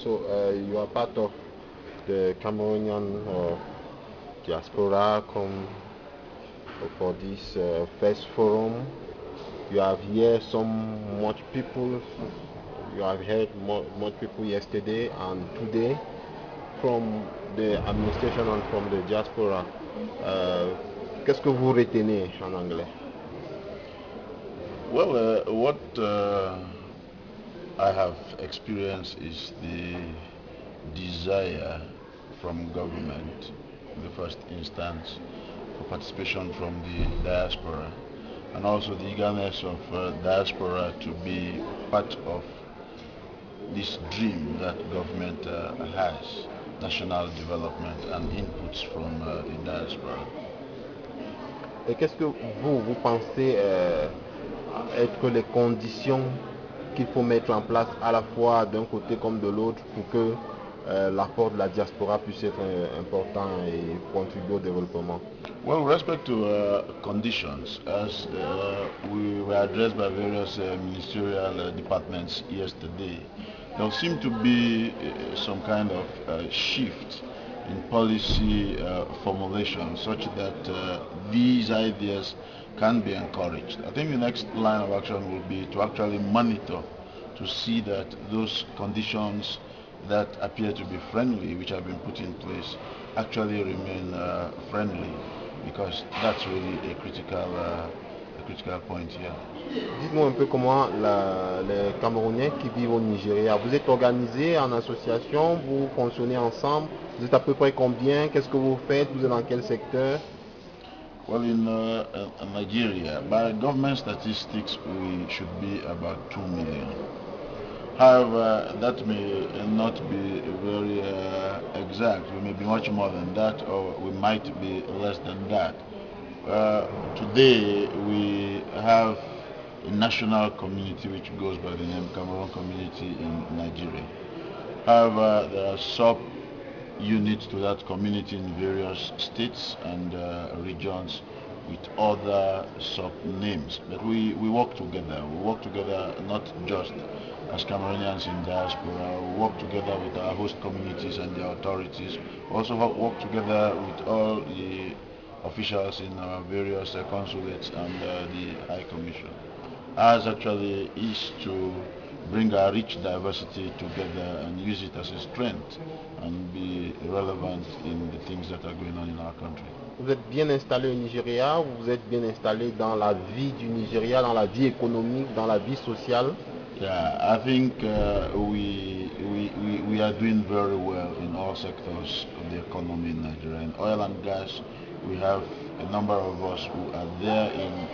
So you are part of the Cameroonian diaspora come for this first forum. You have here some much people. You have heard much people yesterday and today from the administration and from the diaspora. Qu'est-ce que vous retenez en anglais? Well, what I have experienced is the desire from government, in the first instance, for participation from the diaspora, and also the eagerness of diaspora to be part of this dream that government has, national development and inputs from the diaspora. Et qu'est-ce que vous pensez être les conditions qu'il faut mettre en place à la fois d'un côté comme de l'autre pour que l'apport de la diaspora puisse être important et contribuer au développement? Well, with respect to conditions, as we were addressed by various ministerial departments yesterday, there seemed to be some kind of shift in policy formulation such that these ideas can be encouraged. I think the next line of action will be to actually monitor to see that those conditions that appear to be friendly, which have been put in place, actually remain friendly, because that's really a critical point here. Dites-moi un peu comment les Camerounais qui vivent au Nigeria, vous êtes organisés en association, vous fonctionnez ensemble, vous êtes à peu près combien, qu'est-ce que vous faites, vous êtes dans quel secteur? Well, in Nigeria, by government statistics, we should be about 2 million. However, that may not be very exact. We may be much more than that, or we might be less than that. Today, we have a national community which goes by the name Cameroon Community in Nigeria. However, there are sub-units to that community in various states and regions with other sub-names. But we work together. We work together not just as Cameroonians in diaspora. We work together with our host communities and the authorities. We also work together with all the officials in our various consulates and the High Commission. Ours actually is to bring our rich diversity together and use it as a strength and be relevant in the things that are going on in our country. Vous êtes bien installé au Nigeria, vous êtes bien installé dans la vie du Nigeria, dans la vie économique, dans la vie sociale? Yeah, I think we are doing very well in all sectors of the economy in Nigeria. In oil and gas, we have a number of us who are there in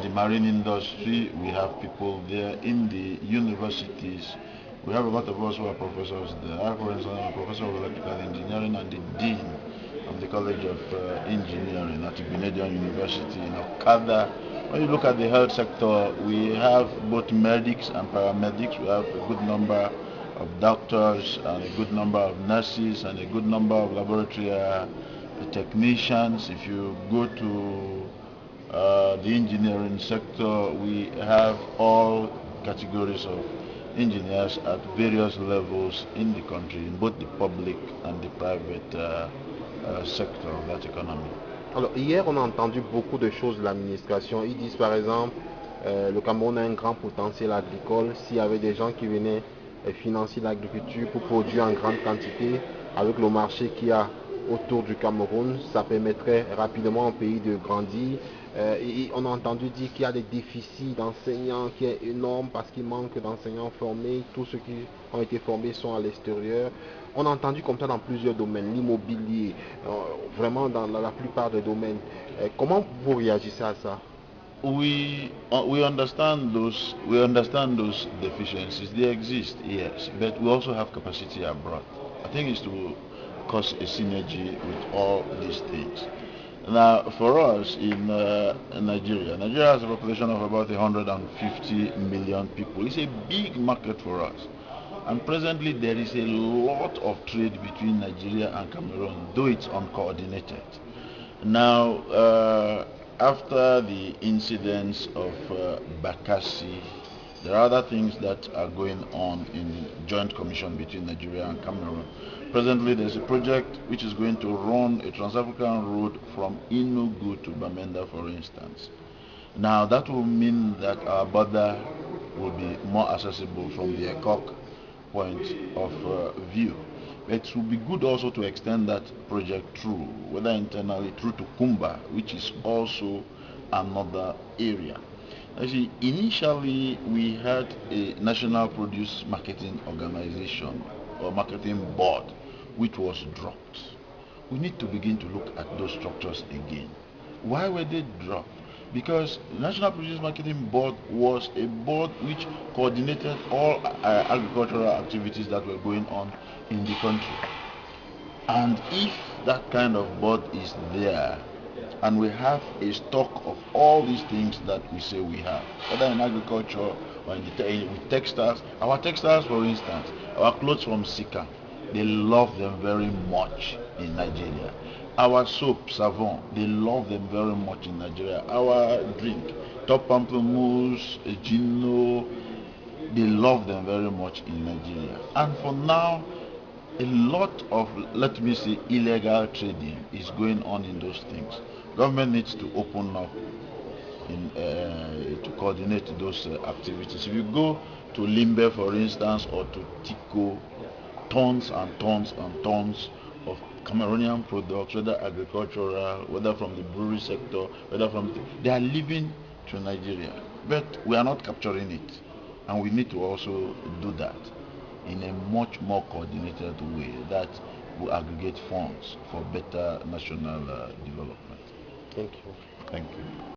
the marine industry. We have people there in the universities. We have a lot of us who are professors there. I, for instance, am a professor of electrical engineering and the dean of the College of Engineering at Igbinedion University in Okada. When you look at the health sector, we have both medics and paramedics. We have a good number of doctors and a good number of nurses and a good number of laboratory technicians. If you go to the engineering sector, we have all categories of engineers at various levels in the country, in both the public and the private sector of that economy. Alors, hier, on a entendu beaucoup de choses de l'administration. Ils disent par exemple, le Cameroun a un grand potentiel agricole. S'il y avait des gens qui venaient financer l'agriculture pour produire en grande quantité, avec le marché qu'il y a autour du Cameroun, ça permettrait rapidement au pays de grandir. Et on a entendu dire qu'il y a des déficits d'enseignants qui est énorme parce qu'il manque d'enseignants formés. Tous ceux qui ont été formés sont à l'extérieur. On a entendu comme ça dans plusieurs domaines, l'immobilier, vraiment dans la plupart des domaines. Comment vous réagissez à ça? We understand those deficiencies. They exist, yes, but we also have capacity abroad. I think it's to cause a synergy with all these things. Now, for us in Nigeria has a population of about 150 million people. It's a big market for us. And presently there is a lot of trade between Nigeria and Cameroon, though it's uncoordinated. Now, after the incidents of Bakassi There are other things that are going on in the joint commission between Nigeria and Cameroon. Presently, there's a project which is going to run a Trans-African road from Enugu to Bamenda, for instance. Now, that will mean that our border will be more accessible from the Economique point of view. It will be good also to extend that project through, whether internally, through to Kumba, which is also another area. Actually, initially we had a national produce marketing organization or marketing board which was dropped. We need to begin to look at those structures again. Why were they dropped? Because the National Produce Marketing Board was a board which coordinated all agricultural activities that were going on in the country. And if that kind of board is there, and we have a stock of all these things that we say we have, whether in agriculture or with textiles. Our textiles, for instance, our clothes from Sika, they love them very much in Nigeria. Our soap, Savon, they love them very much in Nigeria. Our drink, Top Pamplemousse, Gino, they love them very much in Nigeria. And for now, a lot of, let me say, illegal trading is going on in those things. Government needs to open up to coordinate those activities. If you go to Limbe, for instance, or to Tico, tons and tons and tons of Cameroonian products, whether agricultural, whether from the brewery sector, whether from they are leaving to Nigeria, but we are not capturing it, and we need to also do that in a much more coordinated way that will aggregate funds for better national development. Thank you. Thank you.